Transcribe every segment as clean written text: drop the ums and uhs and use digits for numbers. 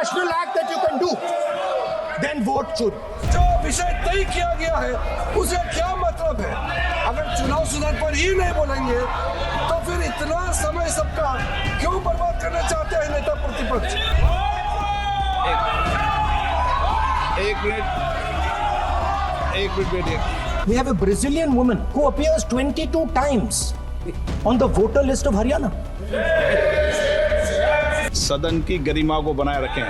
rational act that you can do, then vote Chud. जो विषय तय किया गया है उसे क्या मतलब है? अगर चुनाव सुधार पर ही नहीं बोलेंगे तो फिर इतना समय सबका क्यों बर्बाद करना चाहते हैं नेता प्रतिपक्ष? एक मिनट बैठिए। We have a Brazilian woman who appears 22 times on the voter list of Haryana. सदन की गरिमा को बनाए रखें।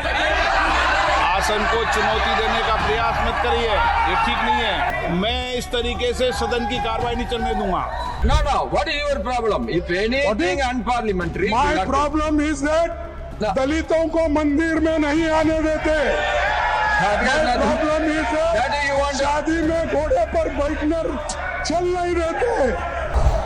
आसन को चुनौती देने का प्रयास मत करिए, ये ठीक नहीं है। मैं इस तरीके से सदन की कार्रवाई नहीं चलने दूंगा। No, what is your problem? If anything unparliamentary, My problem is that दलितों को मंदिर में नहीं आने देते। My problem is that शादी में घोड़े पर बैठकर चल नहीं देते।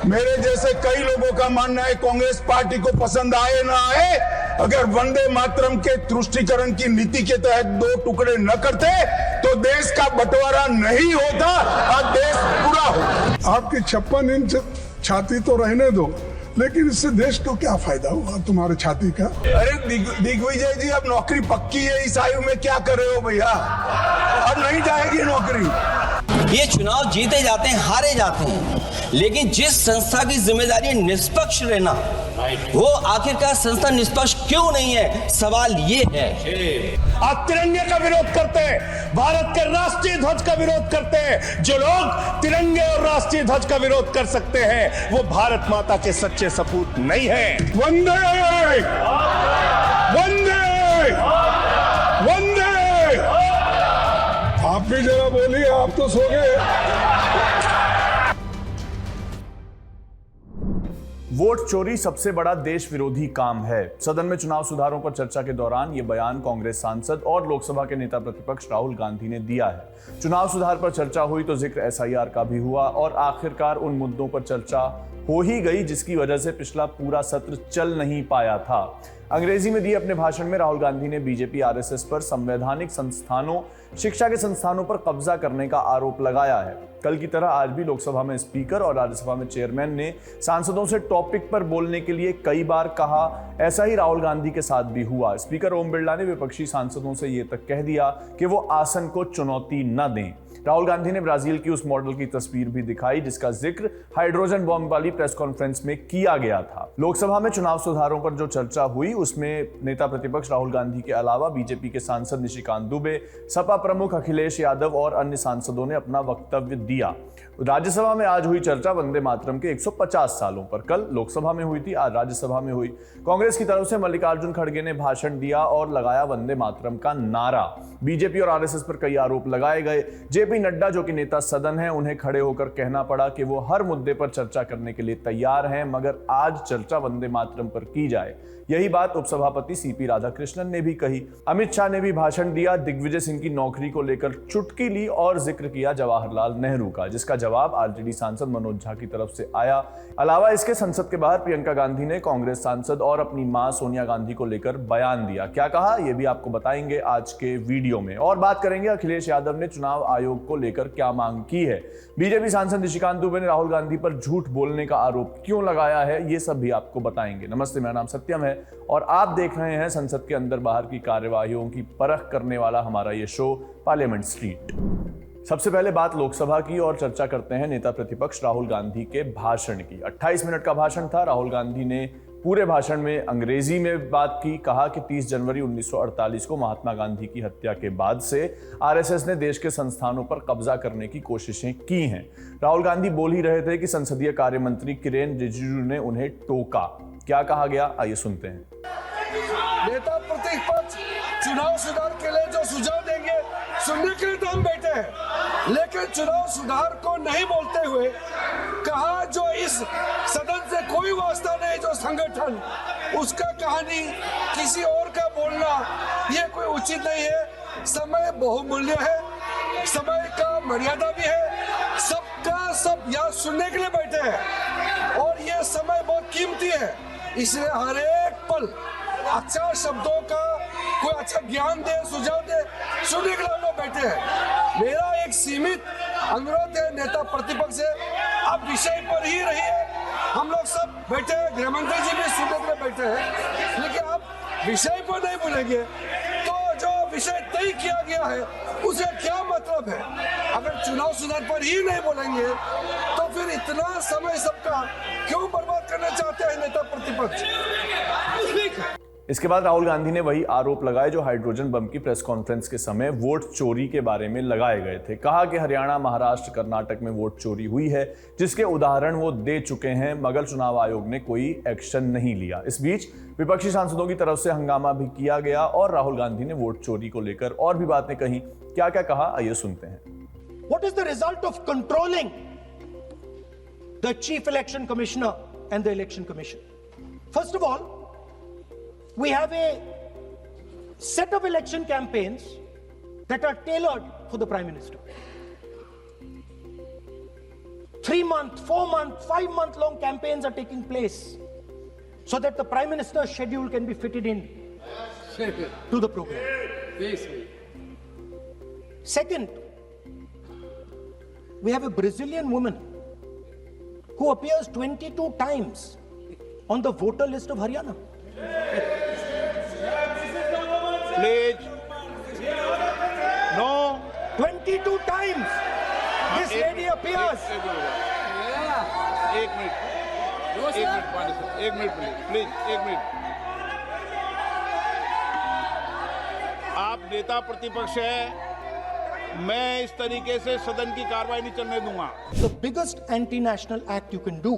मेरे जैसे कई लोगों का मानना है कांग्रेस पार्टी को पसंद आए ना आए, अगर वंदे मातरम के तुष्टीकरण की नीति के तहत 2 टुकड़े न करते तो देश का बंटवारा नहीं होता और देश पूरा होता। आपकी 56 इंच छाती तो रहने दो, लेकिन इससे देश को क्या फायदा हुआ तुम्हारे छाती का? अरे दिग्विजय जी, अब नौकरी पक्की है, इस आयु में क्या कर रहे हो भैया? अब नहीं जाएगी नौकरी। ये चुनाव जीते जाते हैं, हारे जाते हैं, लेकिन जिस संस्था की जिम्मेदारी निष्पक्ष रहना, वो आखिरकार संस्था निष्पक्ष क्यों नहीं है? सवाल ये है। आप तिरंगे का विरोध करते हैं, भारत के राष्ट्रीय ध्वज का विरोध करते हैं। जो लोग तिरंगे और राष्ट्रीय ध्वज का विरोध कर सकते हैं वो भारत माता के सच्चे सपूत नहीं है। वंदे वंदे वंदे। आप भी जरा बोलिए, आप तो सो गए। वोट चोरी सबसे बड़ा देश विरोधी काम है। सदन में चुनाव सुधारों पर चर्चा के दौरान यह बयान कांग्रेस सांसद और लोकसभा के नेता प्रतिपक्ष राहुल गांधी ने दिया है। चुनाव सुधार पर चर्चा हुई तो जिक्र एसआईआर का भी हुआ और आखिरकार उन मुद्दों पर चर्चा हो ही गई जिसकी वजह से पिछला पूरा सत्र चल नहीं पाया था। अंग्रेजी में दिए अपने भाषण में राहुल गांधी ने बीजेपी आरएसएस पर संवैधानिक संस्थानों, शिक्षा के संस्थानों पर कब्जा करने का आरोप लगाया है। कल की तरह आज भी लोकसभा में स्पीकर और राज्यसभा में चेयरमैन ने सांसदों से टॉपिक पर बोलने के लिए कई बार कहा। ऐसा ही राहुल गांधी के साथ भी हुआ। स्पीकर ओम बिरला ने विपक्षी सांसदों से यह तक कह दिया कि वो आसन को चुनौती न दें। राहुल गांधी ने ब्राजील की उस मॉडल की तस्वीर भी दिखाई जिसका जिक्र हाइड्रोजन बॉम्ब वाली प्रेस कॉन्फ्रेंस में किया गया था। लोकसभा में चुनाव सुधारों पर जो चर्चा हुई उसमें नेता प्रतिपक्ष राहुल गांधी के अलावा बीजेपी के सांसद निशिकांत दुबे, सपा प्रमुख अखिलेश यादव और अन्य सांसदों ने अपना वक्तव्य दिया। राज्यसभा में आज हुई चर्चा वंदे मातरम के 150 सालों पर। कल लोकसभा में हुई थी, आज राज्यसभा में हुई। कांग्रेस की तरफ से मल्लिकार्जुन खड़गे ने भाषण दिया और लगाया वंदे मातरम का नारा। बीजेपी और आरएसएस पर कई आरोप लगाए गए। जेपी नड्डा जो कि नेता सदन है, उन्हें खड़े होकर कहना पड़ा कि वो हर मुद्दे पर चर्चा करने के लिए तैयार हैं, मगर आज चर्चा वंदे मातरम पर की जाए। यही बात उपसभापति सीपी राधाकृष्णन ने भी कही। अमित शाह ने भी भाषण दिया। दिग्विजय सिंह की नौकरी को लेकर चुटकी ली और जिक्र किया जवाहरलाल नेहरू का, जिसका जवाब आरजेडी सांसद मनोज झा की तरफ से आया। अलावा इसके संसद के बाहर प्रियंका गांधी ने कांग्रेस सांसद और अपनी मां सोनिया गांधी को लेकर बयान दिया। क्या कहा यह भी आपको बताएंगे आज के वीडियो में। और बात करेंगे अखिलेश यादव ने चुनाव आयोग को लेकर क्या मांग की है। बीजेपी सांसद निशिकांत दुबे ने राहुल गांधी पर झूठ बोलने का आरोप क्यों लगाया है, ये सब भी आपको बताएंगे। नमस्ते, मेरा नाम सत्यम है और आप देख रहे हैं संसद के अंदर बाहर की कार्यवाहियों की परख करने वाला हमारा ये शो पार्लियामेंट स्ट्रीट। सबसे पहले बात लोकसभा की और चर्चा करते हैं नेता प्रतिपक्ष राहुल गांधी के भाषण की। 28 मिनट का भाषण था। राहुल गांधी ने पूरे भाषण में अंग्रेजी में बात की। कहा कि 30 जनवरी 1948 को महात्मा गांधी की हत्या के बाद से आरएसएस ने देश के संस्थानों पर कब्जा करने की कोशिशें की हैं। राहुल गांधी बोल ही रहे थे कि संसदीय कार्य मंत्री किरेन रिजिजू ने उन्हें टोका। क्या कहा गया, आइए सुनते हैं। नेता प्रतिपक्ष चुनाव सुधार के लिए जो सुझाव देंगे सुनने के लिए तो हम बैठे हैं, लेकिन चुनाव सुधार को नहीं बोलते हुए कहा जो इस सदन से कोई वास्ता नहीं, जो संगठन उसका कहानी किसी और का बोलना ये कोई उचित नहीं है। समय बहुमूल्य है, समय का मर्यादा भी है। सबका सब यहाँ सुनने के लिए बैठे हैं और ये समय बहुत कीमती है, इसलिए हर एक पल अच्छा शब्दों का कोई अच्छा ज्ञान दे, सुझाव दे, सुनने के लिए हम लोग बैठे हैं। मेरा एक सीमित अनुरोध है नेता प्रतिपक्ष से, आप विषय पर ही रहिए। हम लोग सब बैठे हैं, गृह मंत्री जी भी सुनने के लिए बैठे हैं, लेकिन आप विषय पर नहीं बोलेंगे तो विषय तय किया गया है उसे क्या मतलब है? अगर चुनाव सुधार पर ही नहीं बोलेंगे तो फिर इतना समय सबका क्यों बर्बाद करना चाहते हैं नेता प्रतिपक्ष? इसके बाद राहुल गांधी ने वही आरोप लगाए जो हाइड्रोजन बम की प्रेस कॉन्फ्रेंस के समय वोट चोरी के बारे में लगाए गए थे। कहा कि हरियाणा, महाराष्ट्र, कर्नाटक में वोट चोरी हुई है, जिसके उदाहरण वो दे चुके हैं, मगर चुनाव आयोग ने कोई एक्शन नहीं लिया। इस बीच विपक्षी सांसदों की तरफ से हंगामा भी किया गया और राहुल गांधी ने वोट चोरी को लेकर और भी बातें कही। क्या क्या कहा, आइए सुनते हैं। What is the result of controlling the Chief Election Commissioner and the Election Commission? First of all, we have a set of election campaigns that are tailored for the Prime Minister. 3-month, 4-month, 5-month long campaigns are taking place so that the Prime Minister's schedule can be fitted in to the program. Second, we have a Brazilian woman who appears 22 times on the voter list of Haryana. Please. No. 22 times this lady appears. एक minute please एक minute. आप नेता प्रतिपक्ष है, मैं इस तरीके से सदन की कार्रवाई नहीं चलने दूंगा। The biggest anti-national act you can do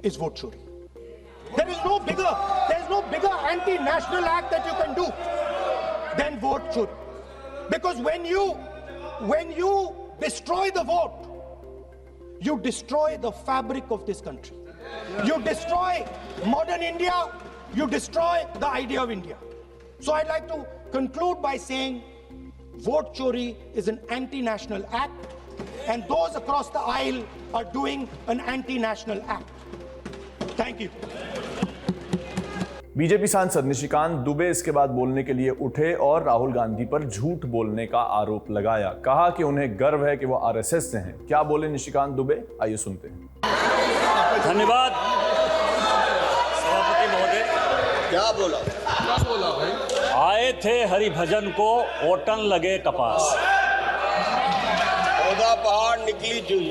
is vote chori. There is no bigger anti-national act that you can do than vote chori. Because when you destroy the vote, you destroy the fabric of this country. You destroy modern India, you destroy the idea of India. So I'd like to conclude by saying vote chori is an anti-national act, and those across the aisle are doing an anti-national act. Thank you. BJP सांसद निशिकांत दुबे इसके बाद बोलने के लिए उठे और राहुल गांधी पर झूठ बोलने का आरोप लगाया। कहा कि उन्हें गर्व है कि वो आरएसएस से हैं। क्या बोले निशिकांत दुबे, आइए सुनते हैं। धन्यवाद सभापति महोदय। क्या बोला भाई? आए थे हरिभजन को ओटन लगे कपास, पौधा पहाड़ निकली चुई।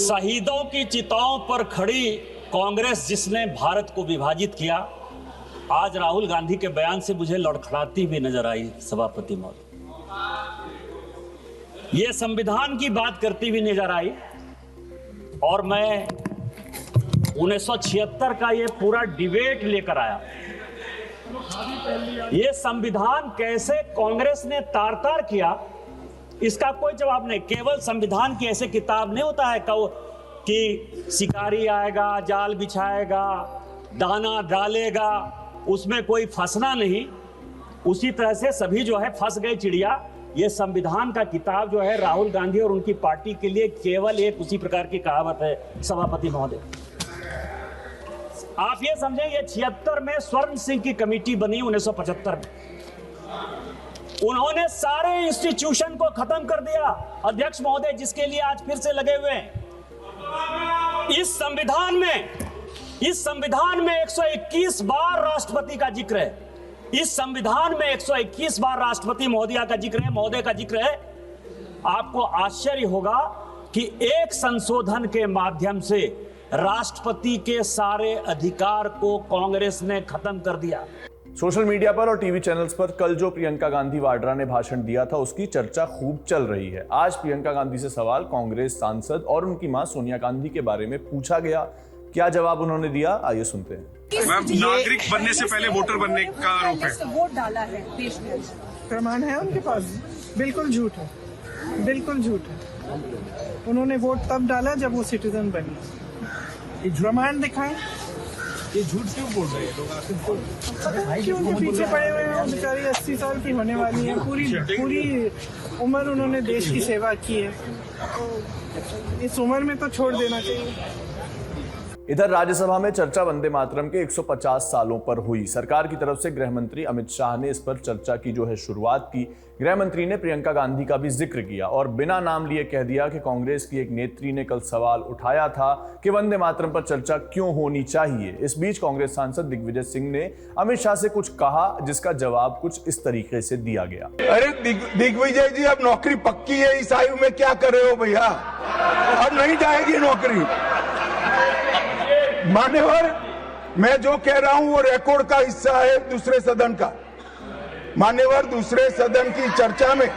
शहीदों की चिताओं पर खड़ी कांग्रेस जिसने भारत को विभाजित किया, आज राहुल गांधी के बयान से मुझे लड़खड़ाती भी नजर आई सभापति महोदय। ये संविधान की बात करती भी नजर आई और मैं 1976 का ये पूरा डिबेट लेकर आया। ये संविधान कैसे कांग्रेस ने तार-तार किया, इसका कोई जवाब नहीं। केवल संविधान की ऐसे किताब नहीं होता है कि शिकारी आएगा, जाल बिछाएगा, दाना डालेगा, उसमें कोई फंसना नहीं। उसी तरह से सभी जो है फंस गए चिड़िया। ये संविधान का किताब जो है राहुल गांधी और उनकी पार्टी के लिए केवल एक उसी प्रकार की कहावत है सभापति महोदय। आप ये समझें, ये 76 में स्वर्ण सिंह की कमेटी बनी 1975 में। उन्होंने सारे इंस्टीट्यूशन को खत्म कर दिया अध्यक्ष महोदय, जिसके लिए आज फिर से लगे हुए हैं। इस संविधान में 121 बार राष्ट्रपति का जिक्र है। इस संविधान में 121 बार राष्ट्रपति महोदया का जिक्र है, महोदय का जिक्र है। आपको आश्चर्य होगा कि एक संशोधन के माध्यम से राष्ट्रपति के सारे अधिकार को कांग्रेस ने खत्म कर दिया। सोशल मीडिया पर और टीवी चैनल्स पर कल जो प्रियंका गांधी वाड्रा ने भाषण दिया था, उसकी चर्चा खूब चल रही है। आज प्रियंका गांधी से सवाल कांग्रेस सांसद और उनकी मां सोनिया गांधी के बारे में पूछा गया। क्या जवाब उन्होंने दिया, आइए सुनते हैं। मैम, नागरिक बनने से पहले वोटर बनने का आरोप है। वोट डाला है देश में, प्रमाण है उनके पास? बिल्कुल झूठ है, बिल्कुल झूठ है। उन्होंने वोट तब डाला जब वो सिटीजन बनी। प्रमाण दिखाएं। ये झूठ क्यों बोल रहे हैं लोग? क्यों उनके पीछे पड़े हुए हैं? बेचारी 80 साल की होने वाली है, पूरी उम्र उन्होंने देश की सेवा की है, तो इस उम्र में तो छोड़ देना चाहिए। इधर राज्यसभा में चर्चा वंदे मातरम के 150 सालों पर हुई। सरकार की तरफ से गृह मंत्री अमित शाह ने इस पर चर्चा की जो है शुरुआत की। गृह मंत्री ने प्रियंका गांधी का भी जिक्र किया और बिना नाम लिए कह दिया कि कांग्रेस की एक नेत्री ने कल सवाल उठाया था कि वंदे मातरम पर चर्चा क्यों होनी चाहिए। इस बीच कांग्रेस सांसद दिग्विजय सिंह ने अमित शाह से कुछ कहा जिसका जवाब कुछ इस तरीके से दिया गया। अरे दिग्विजय जी, अब नौकरी पक्की है, इस आयु में क्या कर रहे हो भैया? अब नहीं जाएगी नौकरी। मान्यवर, मैं जो कह रहा हूं वो रिकॉर्ड का हिस्सा है दूसरे सदन का। मान्यवर, दूसरे सदन की चर्चा में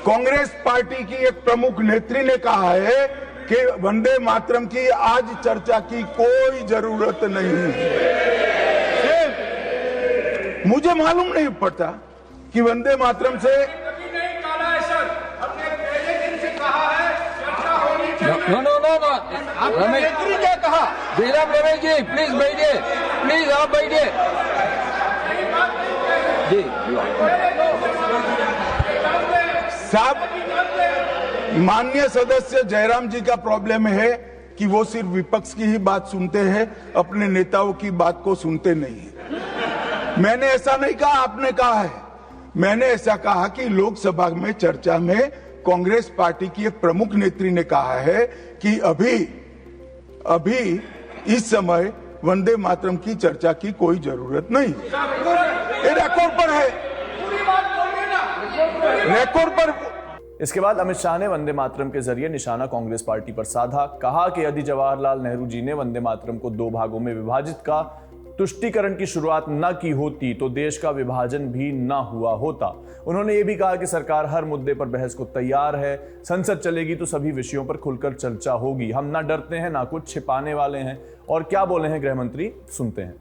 कांग्रेस पार्टी की एक प्रमुख नेत्री ने कहा है कि वंदे मातरम की आज चर्चा की कोई जरूरत नहीं है। मुझे मालूम नहीं पड़ता कि वंदे मातरम से रमेश क्या कहा? जयराम रमेश जी प्लीज बैठिए, प्लीज आप बैठिए जी। साहब, माननीय सदस्य जयराम जी का प्रॉब्लम है कि वो सिर्फ विपक्ष की ही बात सुनते हैं, अपने नेताओं की बात को सुनते नहीं है। मैंने ऐसा नहीं कहा, आपने कहा है। मैंने ऐसा कहा कि लोकसभा में चर्चा में कांग्रेस पार्टी की एक प्रमुख नेत्री ने कहा है कि अभी इस समय वंदे मातरम की चर्चा की कोई जरूरत नहीं। ये रिकॉर्ड पर है, रिकॉर्ड पर। इसके बाद अमित शाह ने वंदे मातरम के जरिए निशाना कांग्रेस पार्टी पर साधा। कहा कि यदि जवाहरलाल नेहरू जी ने वंदे मातरम को 2 भागों में विभाजित का तुष्टीकरण की शुरुआत न की होती तो देश का विभाजन भी न हुआ होता। उन्होंने ये भी कहा कि सरकार हर मुद्दे पर बहस को तैयार है। संसद चलेगी तो सभी विषयों पर खुलकर चर्चा होगी। हम ना डरते हैं, ना कुछ छिपाने वाले हैं। और क्या बोले हैं गृह मंत्री, सुनते हैं।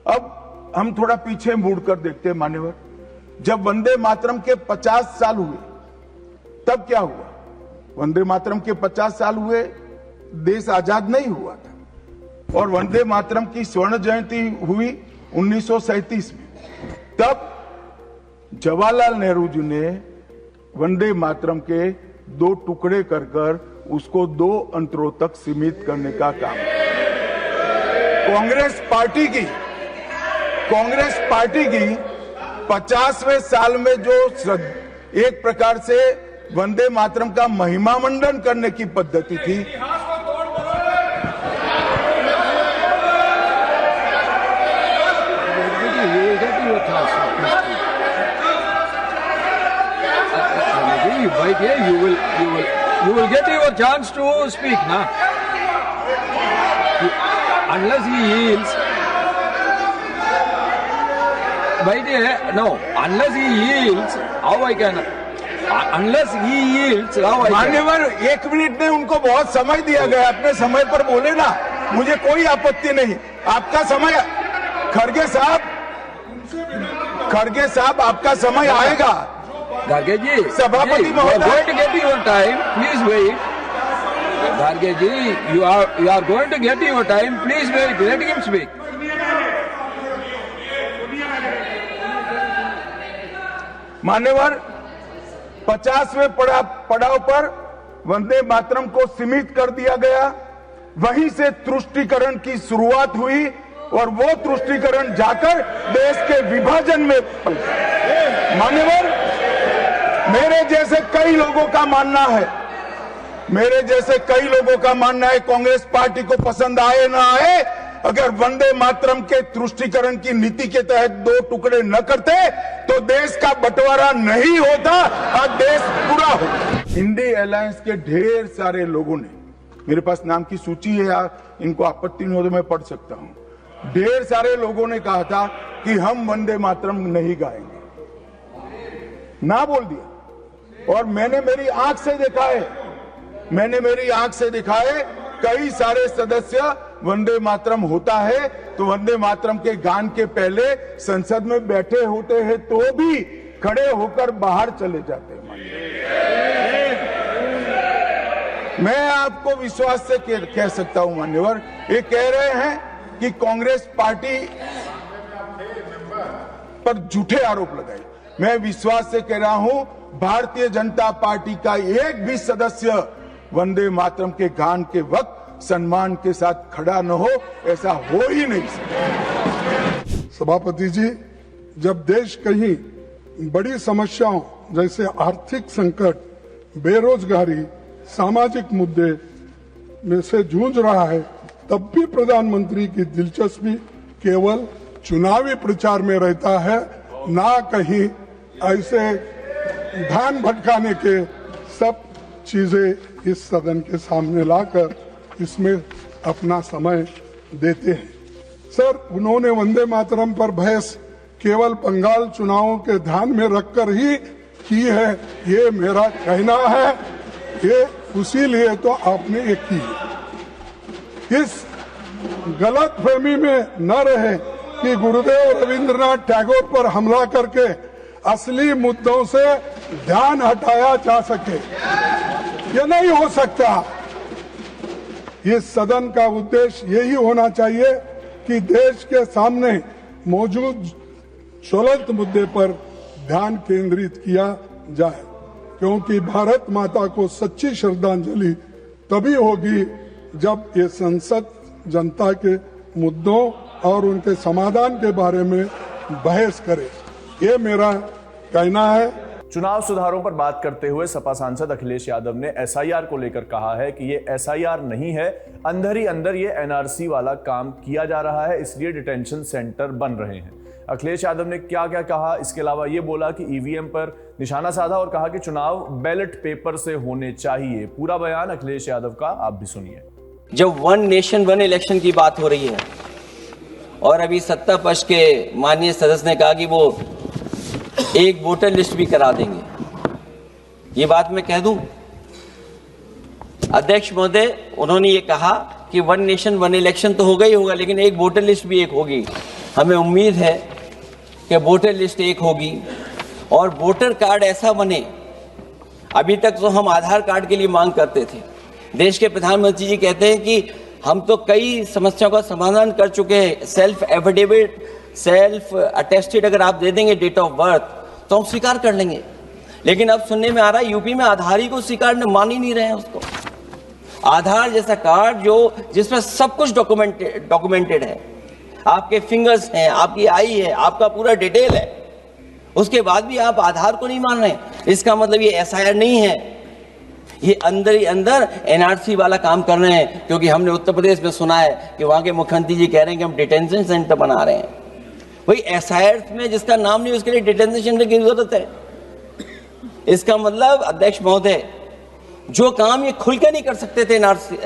अब हम थोड़ा पीछे मुड़कर देखते हैं मान्यवर। जब वंदे मातरम के 50 साल हुए तब क्या हुआ? वंदे मातरम के 50 साल हुए, देश आजाद नहीं हुआ था। और वंदे मातरम की स्वर्ण जयंती हुई 1937 में। तब जवाहरलाल नेहरू जी ने वंदे मातरम के 2 टुकड़े कर उसको 2 अंतरों तक सीमित करने का काम। कांग्रेस पार्टी की 50वें साल में जो एक प्रकार से वंदे मातरम का महिमा मंडन करने की पद्धति थी, Right here, you will get your chance to speak, na? Unless he yields, right here, no. Unless he yields, how I can? Unless he yields, how I can? मान्यवर, 1 मिनट में उनको बहुत समय दिया गया, अपने समय पर बोले ना, मुझे कोई आपत्ति नहीं। आपका समय, खड़गे साहब आपका समय आएगा। Garge ji, सभापति you are going to get your time. Please wait. Garge ji, you are going to get your time. Please wait. Let him speak. मान्यवर, 50वें पड़ाव पर वंदे मातरम को सीमित कर दिया गया। वहीं से तुष्टीकरण की शुरुआत हुई और वो तुष्टीकरण जाकर देश के विभाजन में। मान्यवर, मेरे जैसे कई लोगों का मानना है, कांग्रेस पार्टी को पसंद आए ना आए, अगर वंदे मातरम के तुष्टीकरण की नीति के तहत 2 टुकड़े न करते तो देश का बंटवारा नहीं होता और देश पूरा होता। इंडी अलायंस के ढेर सारे लोगों ने, मेरे पास नाम की सूची है, इनको आपत्ति नहीं हो तो मैं पढ़ सकता हूं। ढेर सारे लोगों ने कहा था कि हम वंदे मातरम नहीं गाएंगे, ना बोल दिया। और मैंने मेरी आंख से देखा है, कई सारे सदस्य वंदे मातरम होता है तो वंदे मातरम के गान के पहले संसद में बैठे होते हैं तो भी खड़े होकर बाहर चले जाते हैं। मैं आपको विश्वास से कह सकता हूं मान्यवर, ये कह रहे हैं कि कांग्रेस पार्टी पर झूठे आरोप लगाए। मैं विश्वास से कह रहा हूं, भारतीय जनता पार्टी का एक भी सदस्य वंदे मातरम के गान के वक्त सम्मान के साथ खड़ा न हो, ऐसा हो ही नहीं सकता। सभापति जी, जब देश कहीं बड़ी समस्याओं जैसे आर्थिक संकट, बेरोजगारी, सामाजिक मुद्दे में से जूझ रहा है, तब भी प्रधानमंत्री की दिलचस्पी केवल चुनावी प्रचार में रहता है, ना कहीं ऐसे ध्यान भटकाने के सब चीजें इस सदन के सामने लाकर इसमें अपना समय देते हैं। सर, उन्होंने वंदे मातरम पर बहस केवल बंगाल चुनावों के ध्यान में रखकर ही की है, ये मेरा कहना है। ये उसीलिए तो आपने ये की। इस गलत फहमी में न रहे कि गुरुदेव रविंद्रनाथ टैगोर पर हमला करके असली मुद्दों से ध्यान हटाया जा सके, ये नहीं हो सकता। इस सदन का उद्देश्य यही होना चाहिए कि देश के सामने मौजूद ज्वलंत मुद्दे पर ध्यान केंद्रित किया जाए, क्योंकि भारत माता को सच्ची श्रद्धांजलि तभी होगी जब ये संसद जनता के मुद्दों और उनके समाधान के बारे में बहस करे। ये मेरा कहना है। चुनाव सुधारों पर बात करते हुए सपा सांसद अखिलेश यादव ने एसआईआर को लेकर कहा है कि ये एसआईआर नहीं है, अंदर ही अंदर ये एनआरसी वाला काम किया जा रहा है, इसलिए डिटेंशन सेंटर बन रहे हैं। अखिलेश यादव ने क्या क्या कहा, इसके अलावा ये बोला कि ईवीएम पर निशाना साधा और कहा कि चुनाव बैलेट पेपर से होने चाहिए। पूरा बयान अखिलेश यादव का आप भी सुनिए। जब वन नेशन वन इलेक्शन की बात हो रही है और अभी सत्ता पक्ष के माननीय सदस्य ने कहा कि वो एक वोटर लिस्ट भी करा देंगे, ये बात मैं कह दूं अध्यक्ष महोदय, उन्होंने ये कहा कि वन नेशन वन इलेक्शन तो होगा ही होगा, लेकिन एक वोटर लिस्ट भी एक होगी। हमें उम्मीद है कि वोटर लिस्ट एक होगी और वोटर कार्ड ऐसा बने। अभी तक तो हम आधार कार्ड के लिए मांग करते थे। देश के प्रधानमंत्री जी कहते हैं कि हम तो कई समस्याओं का समाधान कर चुके हैं, सेल्फ एफिडेविट, सेल्फ अटेस्टेड अगर आप दे देंगे डेट ऑफ बर्थ तो हम स्वीकार कर लेंगे। लेकिन अब सुनने में आ रहा है यूपी में आधार ही को स्वीकार मान ही नहीं रहे हैं उसको। आधार जैसा कार्ड जो जिसमें सब कुछ डॉक्यूमेंटेड है, आपके फिंगर्स हैं, आपकी आई है, आपका पूरा डिटेल है, उसके बाद भी आप आधार को नहीं मान रहे, इसका मतलब ये एसआईआर नहीं है, ये अंदर ही अंदर एनआरसी वाला काम कर रहे हैं। क्योंकि हमने उत्तर प्रदेश में सुना है कि वहां के मुख्यमंत्री जी कह रहे हैं कि हम डिटेंशन सेंटर बना रहे हैं। वही एसआईआर में जिसका नाम नहीं उसके लिए डिटेंशन सेंटर की जरूरत है। इसका मतलब अध्यक्ष महोदय, जो काम ये खुल के नहीं कर सकते थे एनआरसी,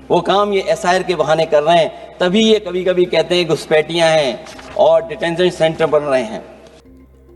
वो काम ये एसआईआर के बहाने कर रहे हैं, तभी ये कभी कभी कहते हैं घुसपैठियां हैं और डिटेंशन सेंटर बन रहे हैं।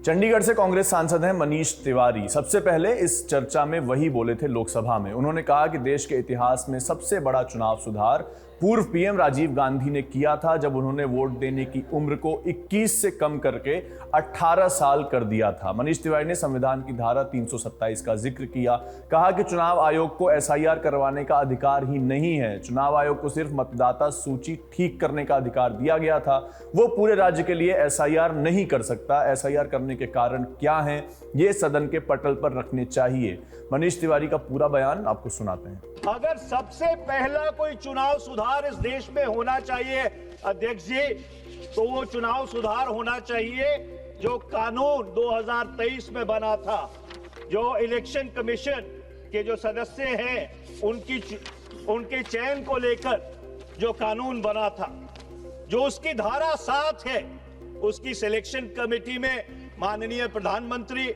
चंडीगढ़ से कांग्रेस सांसद हैं मनीष तिवारी। सबसे पहले इस चर्चा में वही बोले थे लोकसभा में। उन्होंने कहा कि देश के इतिहास में सबसे बड़ा चुनाव सुधार पूर्व पीएम राजीव गांधी ने किया था, जब उन्होंने वोट देने की उम्र को 21 से कम करके 18 साल कर दिया था। मनीष तिवारी ने संविधान की धारा 327 का जिक्र किया, कहा कि चुनाव आयोग को एसआईआर करवाने का अधिकार ही नहीं है, चुनाव आयोग को सिर्फ मतदाता सूची ठीक करने का अधिकार दिया गया था, वो पूरे राज्य के लिए एसआईआर नहीं कर सकता। एसआईआर करने के कारण क्या हैं, ये सदन के पटल पर रखने चाहिए। मनीष तिवारी का पूरा बयान आपको सुनाते हैं। अगर सबसे पहला कोई चुनाव सुधार इस देश में होना चाहिए अध्यक्ष जी, तो वो चुनाव सुधार होना चाहिए जो कानून 2023 में बना था, जो इलेक्शन कमीशन के जो सदस्य हैं उनके चयन को लेकर जो कानून बना था, जो उसकी धारा 7 है, उसकी सिलेक्शन कमेटी में माननीय प्रधानमंत्री,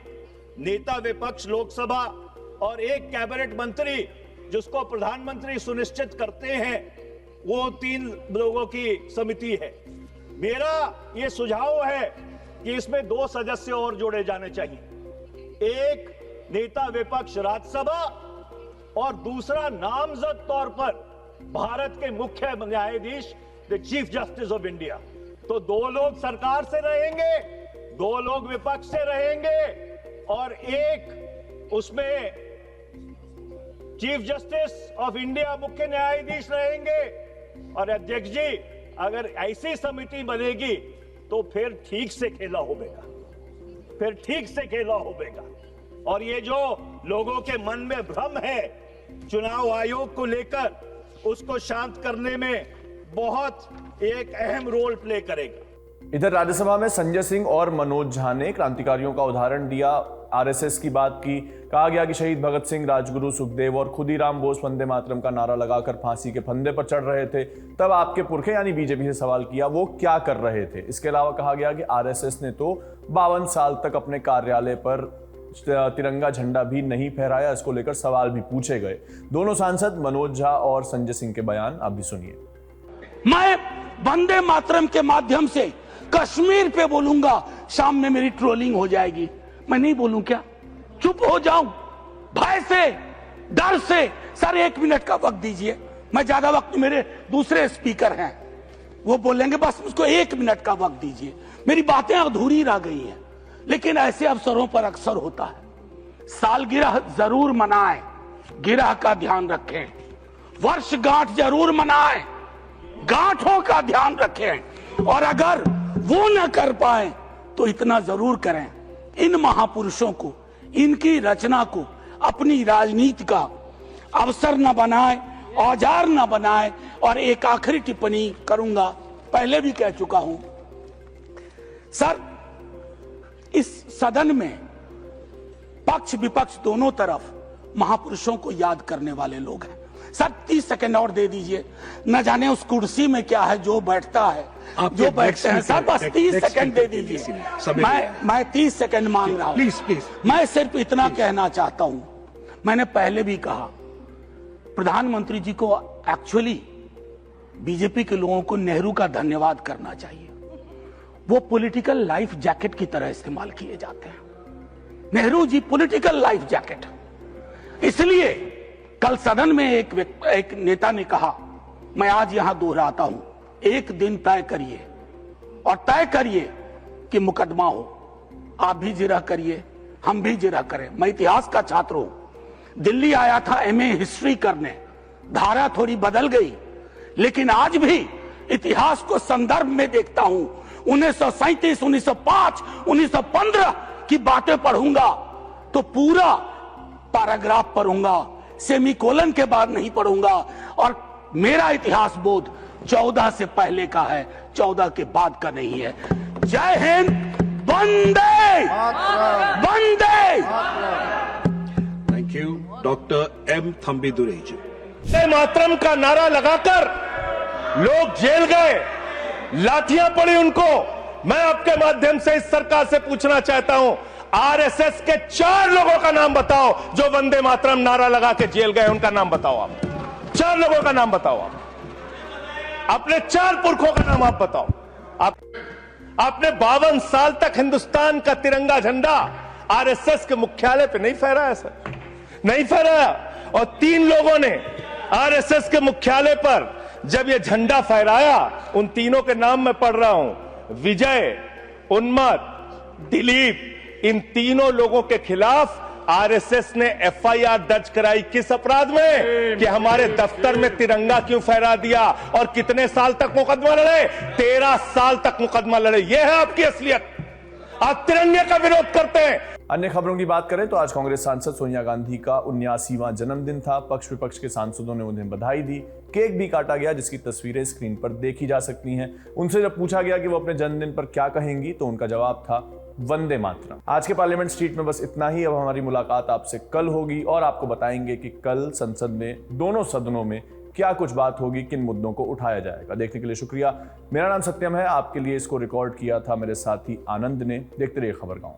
नेता विपक्ष लोकसभा और एक कैबिनेट मंत्री जिसको प्रधानमंत्री सुनिश्चित करते हैं, वो 3 लोगों की समिति है। मेरा ये सुझाव है कि इसमें 2 सदस्य और जोड़े जाने चाहिए, एक नेता विपक्ष राज्यसभा और दूसरा नामजद तौर पर भारत के मुख्य न्यायाधीश the chief justice of India. तो 2 लोग सरकार से रहेंगे, 2 लोग विपक्ष से रहेंगे और एक उसमें चीफ जस्टिस ऑफ इंडिया मुख्य न्यायाधीश रहेंगे। और अध्यक्ष जी, अगर ऐसी समिति बनेगी तो फिर ठीक से खेला होगा, फिर ठीक से खेला होगा। और ये जो लोगों के मन में भ्रम है चुनाव आयोग को लेकर, उसको शांत करने में बहुत एक अहम रोल प्ले करेगा। इधर राज्यसभा में संजय सिंह और मनोज झा ने क्रांतिकारियों का उदाहरण दिया, आरएसएस की बात की। कहा गया कि शहीद भगत सिंह, राजगुरु, सुखदेव और खुदीराम बोस वंदे मातरम का नारा लगाकर फांसी के फंदे पर चढ़ रहे थे, तब आपके पुरखे यानी बीजेपी से सवाल किया वो क्या कर रहे थे। इसके अलावा कहा गया कि आरएसएस ने तो 52 साल तक अपने कार्यालय पर तिरंगा झंडा भी नहीं फहराया। इसको लेकर सवाल भी पूछे गए। दोनों सांसद मनोज झा और संजय सिंह के बयान आप भी सुनिए। मैं वंदे मातरम के माध्यम से कश्मीर पे बोलूंगा, शाम में मेरी ट्रोलिंग हो जाएगी। मैं नहीं बोलूं क्या? चुप हो जाऊं भय से, डर से? सर 1 मिनट का वक्त दीजिए, मैं ज्यादा वक्त, मेरे दूसरे स्पीकर हैं वो बोलेंगे, बस उसको 1 मिनट का वक्त दीजिए। मेरी बातें अधूरी रह गई हैं, लेकिन ऐसे अवसरों पर अक्सर होता है। सालगिरह जरूर मनाएं, गिरह का ध्यान रखें। वर्षगांठ जरूर मनाएं, गांठों का ध्यान रखें। और अगर वो न कर पाए तो इतना जरूर करें, इन महापुरुषों को, इनकी रचना को अपनी राजनीति का अवसर न बनाए, औजार न बनाए। और एक आखिरी टिप्पणी करूंगा, पहले भी कह चुका हूं सर, इस सदन में पक्ष विपक्ष दोनों तरफ महापुरुषों को याद करने वाले लोग हैं। सर 30 सेकंड और दे दीजिए, न जाने उस कुर्सी में क्या है जो बैठता है, जो बैठते हैं। सर बस 30 सेकंड दे दीजिए, मैं 30 सेकंड मांग रहा हूं। प्लीज मैं सिर्फ इतना कहना चाहता हूं, मैंने पहले भी कहा, प्रधानमंत्री जी को एक्चुअली बीजेपी के लोगों को नेहरू का धन्यवाद करना चाहिए। वो पॉलिटिकल लाइफ जैकेट की तरह इस्तेमाल किए जाते हैं। Nehru ji political life jacket. इसलिए कल सदन में एक नेता ने कहा, मैं आज यहां दोहराता हूं, एक दिन तय करिए और तय करिए कि मुकदमा हो। आप भी जिरह करिए, हम भी जिरह करें। मैं इतिहास का छात्र हूं, दिल्ली आया था एमए हिस्ट्री करने, धारा थोड़ी बदल गई, लेकिन आज भी इतिहास को संदर्भ में देखता हूं। 1937, 1905, 1915 की बातें पढ़ूंगा तो पूरा पैराग्राफ पढ़ूंगा, सेमीकोलन के बाद नहीं पढ़ूंगा। और मेरा इतिहास बोध 14 से पहले का है, 14 के बाद का नहीं है। जय हिंद, वंदे वंदे। Thank you. Doctor M Thambidurai ji. Vande Mataram का नारा लगाकर लोग जेल गए, लाठियां पड़ी उनको। मैं आपके माध्यम से इस सरकार से पूछना चाहता हूं, आरएसएस के 4 लोगों का नाम बताओ जो वंदे मातरम नारा लगा के जेल गए, उनका नाम बताओ। आप 4 लोगों का नाम बताओ। आप अपने 4 पुरखों का नाम आप बताओ। आपने 52 साल तक हिंदुस्तान का तिरंगा झंडा आरएसएस के मुख्यालय पे नहीं फहराया सर, नहीं फहराया। और 3 लोगों ने आरएसएस के मुख्यालय पर जब ये झंडा फहराया, उन तीनों के नाम मैं पढ़ रहा हूं, विजय, उन्मत, दिलीप। इन तीनों लोगों के खिलाफ आरएसएस ने एफआईआर दर्ज कराई। किस अपराध में? कि हमारे दफ्तर में तिरंगा क्यों फहरा दिया। और कितने साल तक मुकदमा लड़े? 13 साल तक मुकदमा लड़े। यह है आपकी असलियत। आप तिरंगे का विरोध करते हैं। अन्य खबरों की बात करें तो आज कांग्रेस सांसद सोनिया गांधी का 79वां जन्मदिन था। पक्ष विपक्ष के सांसदों ने उन्हें बधाई दी, केक भी काटा गया, जिसकी तस्वीरें स्क्रीन पर देखी जा सकती हैं। उनसे जब पूछा गया कि वो अपने जन्मदिन पर क्या कहेंगी तो उनका जवाब था वंदे मातरम। आज के पार्लियामेंट स्ट्रीट में बस इतना ही। अब हमारी मुलाकात आपसे कल होगी और आपको बताएंगे कि कल संसद में दोनों सदनों में क्या कुछ बात होगी, किन मुद्दों को उठाया जाएगा। देखने के लिए शुक्रिया। मेरा नाम सत्यम है। आपके लिए इसको रिकॉर्ड किया था मेरे साथी आनंद ने। देखते रहिए खबरगांव।